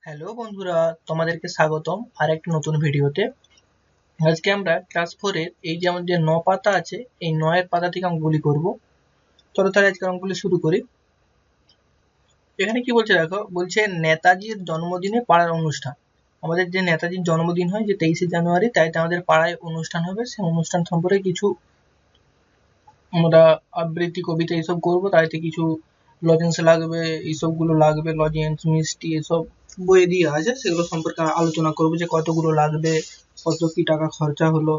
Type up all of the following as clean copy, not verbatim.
Hello বন্ধুরা, তোমাদেরকে স্বাগতম আর একটা নতুন ভিডিওতে। আজকে আমরা ক্লাস 4 এর এই যে আমাদের 9 পাতা আছে, এই 9 এর পাতা থেকে অঙ্কগুলি করব। চলো তাহলে আজকে অঙ্কগুলি শুরু করি। এখানে কি বলছে দেখো, বলছে নেতাজির জন্মদিনে পাড়ার অনুষ্ঠান। আমাদের যে নেতাজির জন্মদিন হয় যে 23শে জানুয়ারি, তাইতে আমাদের পাড়ায় অনুষ্ঠান হবে। সেই অনুষ্ঠান সম্পর্কে কিছু আমরা আবৃত্তি কবিতা এইসব করবো। তাইতে কিছু লজেন্স লাগবে, এইসবগুলো লাগবে, লজেন্স মিষ্টি এসব বইয়ে দিয়ে আছে, সেগুলো সম্পর্কে আলোচনা করবো যে কতগুলো লাগবে, কত কি টাকা খরচা হলো,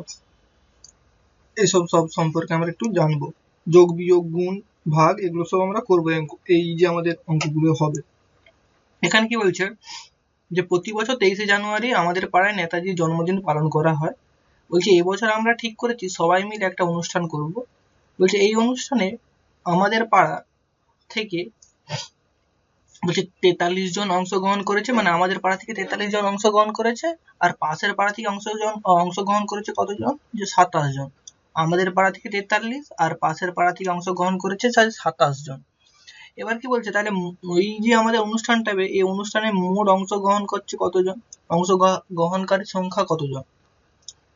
এসব সব সম্পর্কে আমরা একটু জানবো। যোগ বিয়োগ গুণ ভাগ এগুলো সব আমরা করবো এই যে আমাদের অঙ্কগুলো হবে। এখানে কি বলছে যে প্রতি বছর 23শে জানুয়ারি আমাদের পাড়ায় নেতাজির জন্মদিন পালন করা হয়। বলছে এবছর আমরা ঠিক করেছি সবাই মিলে একটা অনুষ্ঠান করব। বলছে এই অনুষ্ঠানে আমাদের পাড়া থেকে বলছে 43 জন অংশগ্রহণ করেছে, মানে আমাদের পাড়া থেকে 43 জন অংশগ্রহণ করেছে। আর পাশের পাড়া থেকে অংশগ্রহণ করেছে কতজন, যে 27 জন। আমাদের পাড়া থেকে 43 আর পাশের পাড়া থেকে অংশগ্রহণ করেছে 27 জন। এবার কি বলছে, তাহলে ওই যে আমাদের অনুষ্ঠানটা হবে, এই অনুষ্ঠানে মোট অংশগ্রহণ করছে কতজন, অংশগ্রহণকারী সংখ্যা কতজন।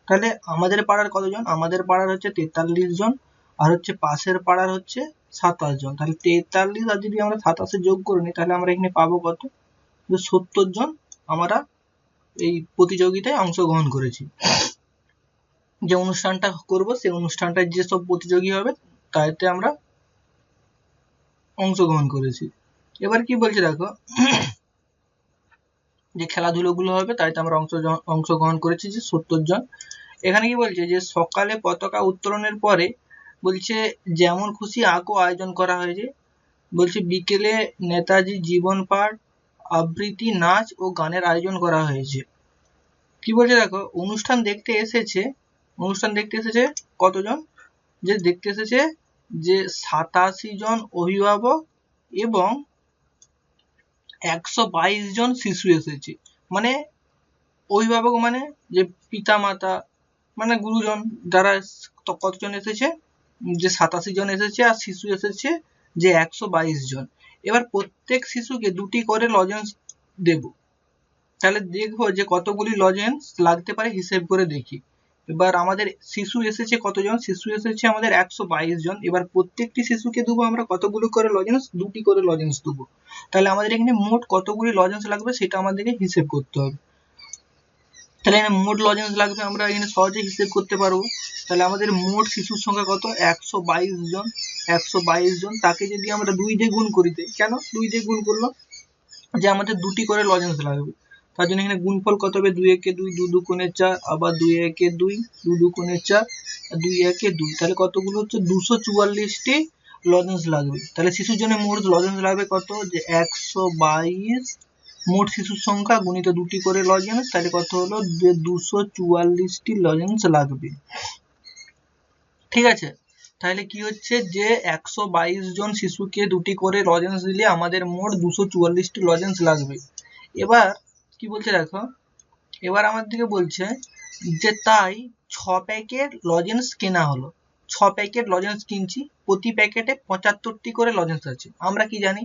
তাহলে আমাদের পাড়ার কতজন, আমাদের পাড়ার হচ্ছে 43 জন, আর হচ্ছে পাশের পাড়ার হচ্ছে 27 জন। তাহলে 43 আর যদি আমরা 27 যোগ করে নিই, তাহলে আমরা এখানে পাবো কত, যে 70 জন আমরা এই প্রতিযোগিতায় অংশগ্রহণ করেছি। যে অনুষ্ঠানটা করব, সেই অনুষ্ঠানটায় যেসব প্রতিযোগী হবে তাতে আমরা অংশগ্রহণ করেছি। এবার কি বলছে দেখো, যে খেলাধুলোগুলো হবে তাইতে আমরা অংশগ্রহণ করেছি যে 70 জন। এখানে কি বলছে, যে সকালে পতাকা উত্তোলনের পরে বলছে যেমন খুশি আঁকো আয়োজন করা হয়েছে। বলছে বিকেলে নেতাজি জীবন পাঠ, আবৃত্তি, নাচ ও গানের আয়োজন করা হয়েছে। কি বলছে দেখো, অনুষ্ঠান দেখতে এসেছে কতজন, যে দেখতে এসেছে যে 87 জন অভিভাবক এবং 122 জন শিশু এসেছে। মানে অভিভাবক মানে যে পিতা মাতা, মানে গুরুজন, যারা কতজন এসেছে, যে 87 জন এসেছে, আর শিশু এসেছে যে 122 জন। এবার প্রত্যেক শিশুকে 2টি করে লজেন্স দেব। তাহলে দেখবো যে কতগুলি লজেন্স লাগতে পারে, হিসেব করে দেখি। এবার আমাদের শিশু এসেছে কতজন, শিশু এসেছে আমাদের 122 জন। এবার প্রত্যেকটি শিশুকে দেবো আমরা কতগুলো করে লজেন্স, 2টি করে লজেন্স দেবো। তাহলে আমাদের এখানে মোট কতগুলি লজেন্স লাগবে সেটা আমাদেরকে হিসেব করতে হবে। তাহলে এখানে মোট লজেন্স লাগবে, আমরা এখানে সহজে হিসেব করতে পারবো। তাহলে আমাদের মোট শিশুর সংখ্যা কত, 122 জন। 122 জন, তাকে যদি আমরা 2 দিয়ে গুণ করি, কেন 2 দিয়ে গুণ করলো, যে আমাদের 2টি করে লজেন্স লাগবে। তার জন্য এখানে গুণফল কত হবে, 2 একে 2, 2 দুগুণে 4, আবার 2 একে 2, 2 দুগুণে 4, 2 একে 2। তাহলে কতগুলো হচ্ছে, 244টি লজেন্স লাগবে। তাহলে শিশুর জন্য মোট লজেন্স লাগবে কত, যে 122 মোট শিশুর সংখ্যা গুণিত 2টি করে লজেন্স, তাহলে কত হলো, যে 244টি লজেন্স লাগবে। ঠিক আছে, তাহলে কি হচ্ছে, যে 122 জন শিশুকে 2টি করে লজেন্স দিলে আমাদের মোট 244টি লজেন্স লাগবে। এবার কি বলছে দেখো, এবার আমার দিকে বলছে যে তাই 6 প্যাকেট লজেন্স কেনা হলো। 6 প্যাকেট লজেন্স কিনছি, প্রতি প্যাকেটে 75টি করে লজেন্স আছে। আমরা কি জানি,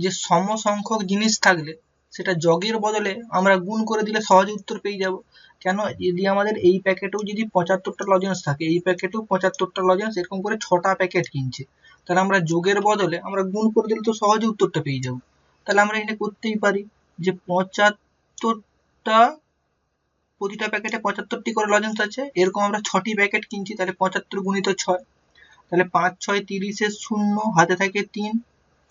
যে সম সংখ্যক জিনিস থাকলে সেটা যোগের বদলে আমরা গুণ করে দিলে সহজে উত্তর পেয়ে যাব। কেন, যদি আমাদের এই প্যাকেটেও যদি 75টা লজেন্স থাকে, এই প্যাকেটেও 75টা লজেন্স, এরকম করে 6টা প্যাকেট কিনছে, তাহলে আমরা যোগের বদলে আমরা গুণ করে দিলে তো সহজে উত্তরটা পেয়ে যাব। তাহলে আমরা এখানে করতেই পারি যে 75টা, প্রতিটা প্যাকেটে 75টি করে লজেন্স আছে, এরকম আমরা 6টি প্যাকেট কিনছি, তাহলে 75 গুণিত 6, তাহলে 5 6 30 শূন্য, হাতে থাকে 3,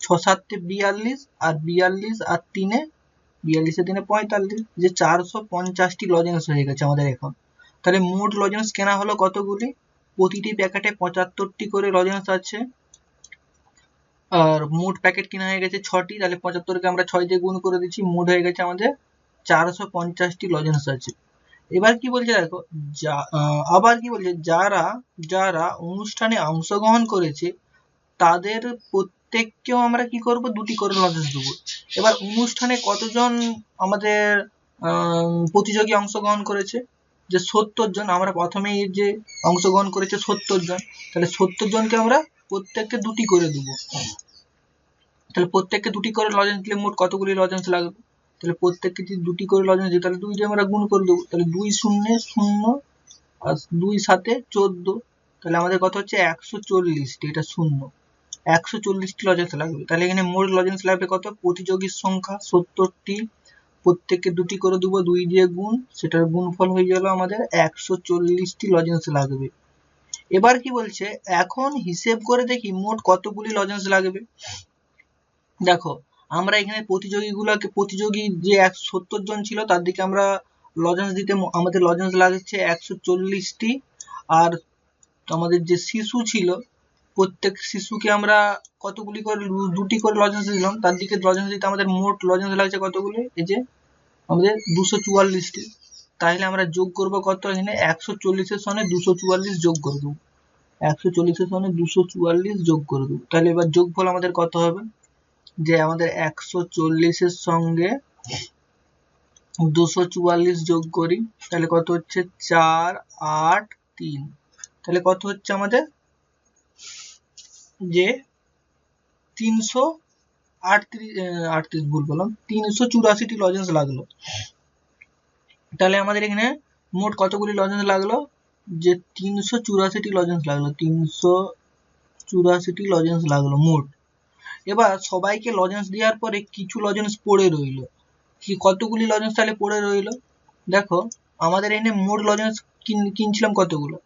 6 7 42, আর 42 আর 3 42 এ 3 45, যে 450টি লজেন্স হয়ে গেছে আমাদের এখন। তাহলে মোট লজেন্স কেনা হলো কতগুলি, প্রতিটি প্যাকেটে 75টি করে লজেন্স আছে, আর মোট প্যাকেট কেনা হয়ে গেছে 6টি। তাহলে 75কে আমরা 6 দিয়ে গুণ করে দিচ্ছি, মোট হয়ে গেছে আমাদের 450টি লজেন্স আছে। এবার কি বলছে দেখো, আবার কি বলছে, যারা যারা অনুষ্ঠানে অংশগ্রহণ করেছে তাদের প্রত্যেককেও আমরা কি করব, 2টি করে লজেন্স দেবো। এবার অনুষ্ঠানে কতজন আমাদের প্রতিযোগী অংশগ্রহণ করেছে, যে 70 জন। আমরা প্রথমেই যে অংশগ্রহণ করেছে 70 জন, তাহলে 70 জনকে আমরা প্রত্যেককে 2টি করে দেবো। তাহলে প্রত্যেককে 2টি করে লজেন্স দিলে মোট কতগুলি লজেন্স লাগবে, তাহলে প্রত্যেককে যদি 2টি করে লজেন্স দিই তাহলে 2 দিয়ে আমরা গুণ করে দেবো, তাহলে 2 শূন্যে 0 আর 2 7 14, তাহলে আমাদের কত হচ্ছে 140টি, এটা 0, 140টি লজেন্স লাগবে। তাহলে এখানে মোট লজেন্স লাগবে কত, প্রতিযোগীর সংখ্যা 70টি, প্রত্যেককে 2টি করে দেবো, 2 দিয়ে গুণ, সেটার গুণফল হয়ে গেল আমাদের 140টি লজেন্স লাগবে। এবার কি বলছে, এখন হিসেব করে দেখি মোট কতগুলি লজেন্স লাগবে। দেখো আমরা এখানে প্রতিযোগী যে 70 জন ছিল তার দিকে আমরা লজেন্স দিতে আমাদের লজেন্স লাগছে 140টি, আর আমাদের যে শিশু ছিল প্রত্যেক শিশুকে আমরা কতগুলি করে 2টি করে লজেন্স দিলাম, তার দিকে লজেন্স দিতে আমাদের মোট লজেন্স লাগছে কতগুলি, এই যে আমাদের 244টি। তাহলে আমরা যোগ করব কত, এখানে 140-এর সঙ্গে 244 যোগ করে দেবো, 140-এর সঙ্গে 244 যোগ করে দেবো। তাহলে এবার যোগফল আমাদের কত হবে, যে আমাদের 140-এর সঙ্গে 244 যোগ করি, তাহলে কত হচ্ছে 4 8 3, তাহলে কত হচ্ছে আমাদের, যে 338 ভুল বললাম, 384টি লজেন্স লাগলো। তাহলে আমাদের এখানে মোট কতগুলি লজেন্স লাগলো, যে 384টি লজেন্স লাগলো, 384টি লজেন্স লাগলো মোট। এবার সবাইকে লজেন্স দেওয়ার পরে কিছু লজেন্স পড়ে রইলো, কি কতগুলি লজেন্স তাহলে পড়ে রইলো, দেখো আমাদের এখানে মোট লজেন্স কিনছিলাম কতগুলো,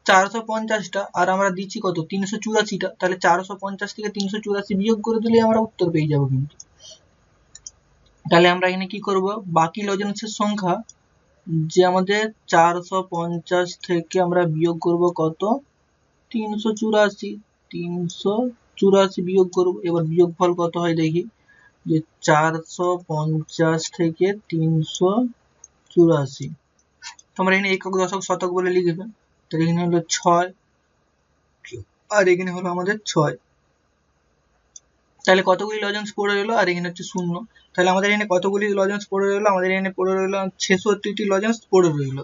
450টা, আর আমরা দিচ্ছি কত 384টা, তাহলে 450 থেকে 384 বিয়োগ করে দিলে আমরা উত্তর পেয়ে যাবো কিন্তু। তাহলে আমরা এখানে কি করব, বাকি লজেন্সের সংখ্যা, যে আমাদের 450 থেকে আমরা বিয়োগ করব কত, 384 বিয়োগ করব। এবার বিয়োগফল কত হয় দেখি, যে 450 থেকে 384, তোমরা এখানে একক দশক শতক বলে লিখবে, তাহলে এখানে হলো 6 আর এখানে হলো আমাদের 6, তাহলে কতগুলি লজেন্স পড়ে রইলো, আর এখানে হচ্ছে 0, তাহলে আমাদের এখানে কতগুলি লজেন্স পড়ে রইলো, আমাদের এখানে পড়ে রইলো 66টি লজেন্স পড়ে রইলো,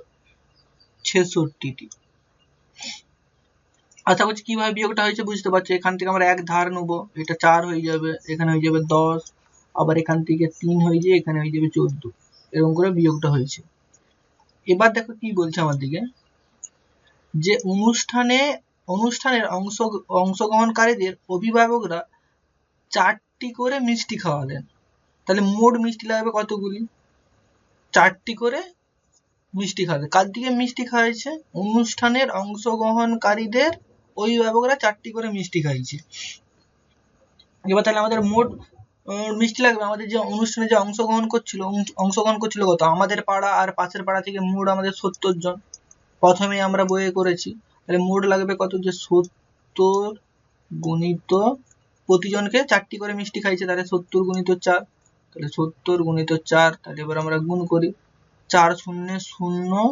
66টি। আশা করছি কিভাবে বিয়োগটা হয়েছে বুঝতে পারছো। এখান থেকে আমরা 1 ধার নেবো, এটা 4 হয়ে যাবে, এখানে হয়ে যাবে 10, আবার এখান থেকে 3 হয়ে যায়, এখানে হয়ে যাবে 14, এরকম করে বিয়োগটা হয়েছে। এবার দেখো কি বলছে আমার দিকে, যে অনুষ্ঠানের অংশগ্রহণকারীদের অভিভাবকরা 4টি করে মিষ্টি খাওয়ালেন, তাহলে মোট মিষ্টি লাগবে কতগুলি, 4টি করে মিষ্টি খাওয়াবে। কার দিকে মিষ্টি খাওয়াইছে, অনুষ্ঠানের অংশগ্রহণকারীদের অভিভাবকরা 4টি করে মিষ্টি খাইছে। এবার তাহলে আমাদের মোট মিষ্টি লাগবে, আমাদের যে অনুষ্ঠানে যে অংশগ্রহণ করছিল কত, আমাদের পাড়া আর পাশের পাড়া থেকে মোট আমাদের 70 জন, প্রথমে আমরা বইয়ে করেছি, তাহলে মোট লাগবে কত, যে 70 গুণিত প্রতিজনকে 4টি করে মিষ্টি খাইছে, তাহলে 70 গুণিত 4, তাহলে 70 গুণিত 4, তাহলে এবার আমরা গুণ করি, 4 শূন্যে 0,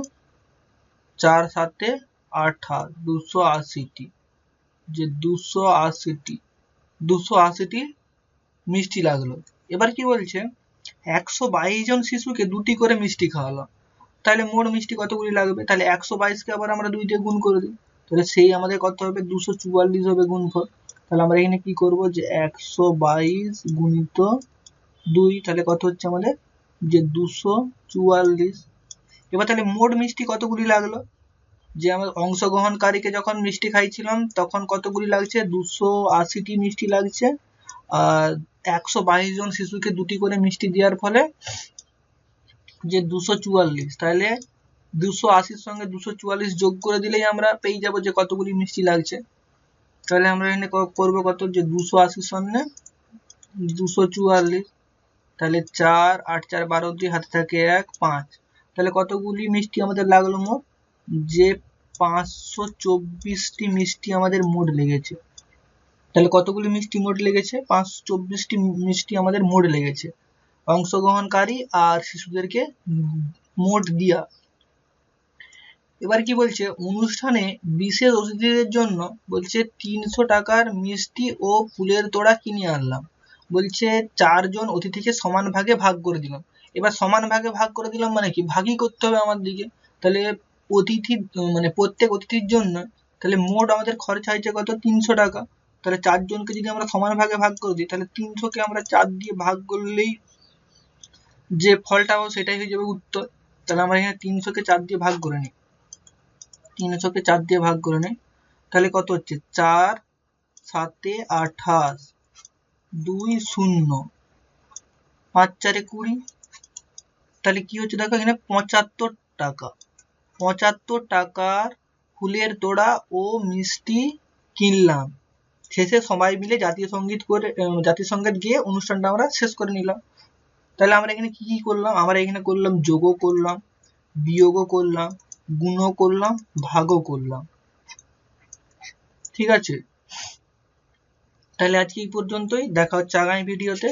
4 7 18, 280টি, যে 280টি মিষ্টি লাগলো। এবার কি বলছে, 122 জন শিশুকে 2টি করে মিষ্টি খাওয়ালো, তাহলে মোট মিষ্টি কতগুলি লাগবে, তাহলে 122কে আবার আমরা 2 দিয়ে গুণ করে দিই, তাহলে সেই আমাদের কত হবে, 244 হবে গুণফল। তাহলে আমরা এখানে কি করব, যে 122 গুণিত 2, তাহলে কত হচ্ছে আমাদের, যে 244। এবার তাহলে মোট মিষ্টি কতগুলি লাগলো, যে আমরা অংশগ্রহণকারীকে যখন মিষ্টি খাইছিলাম তখন কতগুলি লাগছে, 280টি মিষ্টি লাগছে, আর 122 জন শিশুকে 2টি করে মিষ্টি দেওয়ার ফলে যে 244, তাহলে 280-র সঙ্গে 244 যোগ করে দিলেই আমরা পেয়ে যাব যে কতগুলি মিষ্টি লাগছে। তাহলে আমরা এখানে করব কত, যে 280-র সঙ্গে 244, তাহলে 4 8 4 12 দিয়ে হাতে থাকে 1 5, তাহলে কতগুলি মিষ্টি আমাদের লাগলো মোট, যে 524টি মিষ্টি আমাদের মোট লেগেছে। তাহলে কতগুলি মিষ্টি মোট লেগেছে, 524টি মিষ্টি আমাদের মোট লেগেছে অংশগ্রহণকারী আর শিশুদেরকে মোট দিয়া। এবার কি বলছে, অনুষ্ঠানে বিশেষ অতিথিদের জন্য বলছে 300 টাকার মিষ্টি ও ফুলের তোড়া কিনে আনলাম, বলছে 4 জন অতিথিকে সমান ভাগে ভাগ করে দিলাম। এবার সমান ভাগে ভাগ করে দিলাম মানে কি, ভাগই করতে হবে আমার দিকে, তাহলে প্রত্যেক অতিথির জন্য তাহলে মোট আমাদের খরচা হয়েছে কত, 300 টাকা। তাহলে 4 জনকে যদি আমরা সমান ভাগে ভাগ করে দিই, তাহলে 300কে আমরা 4 দিয়ে ভাগ করলেই যে ফলটা পাবো সেটাই হয়ে যাবে উত্তর। তাহলে আমরা এখানে 300-কে 4 দিয়ে ভাগ করে নিই, 300-কে 4 দিয়ে ভাগ করে নিই, তাহলে কত হচ্ছে 4 7 28 2 0 5 4 20। তাহলে কি হচ্ছে দেখো এখানে 75 টাকা, 75 টাকার ফুলের তোড়া ও মিষ্টি কিনলাম। শেষে সবাই মিলে জাতীয় সঙ্গীত গেয়ে অনুষ্ঠানটা আমরা শেষ করে নিলাম। তাহলে আমরা এখানে কি কি করলাম, আমরা এখানে করলাম যোগও করলাম, বিয়োগও করলাম, গুণও করলাম, ভাগও করলাম। ঠিক আছে, তাহলে আজকে এই পর্যন্তই, দেখা হচ্ছে আগামী ভিডিওতে।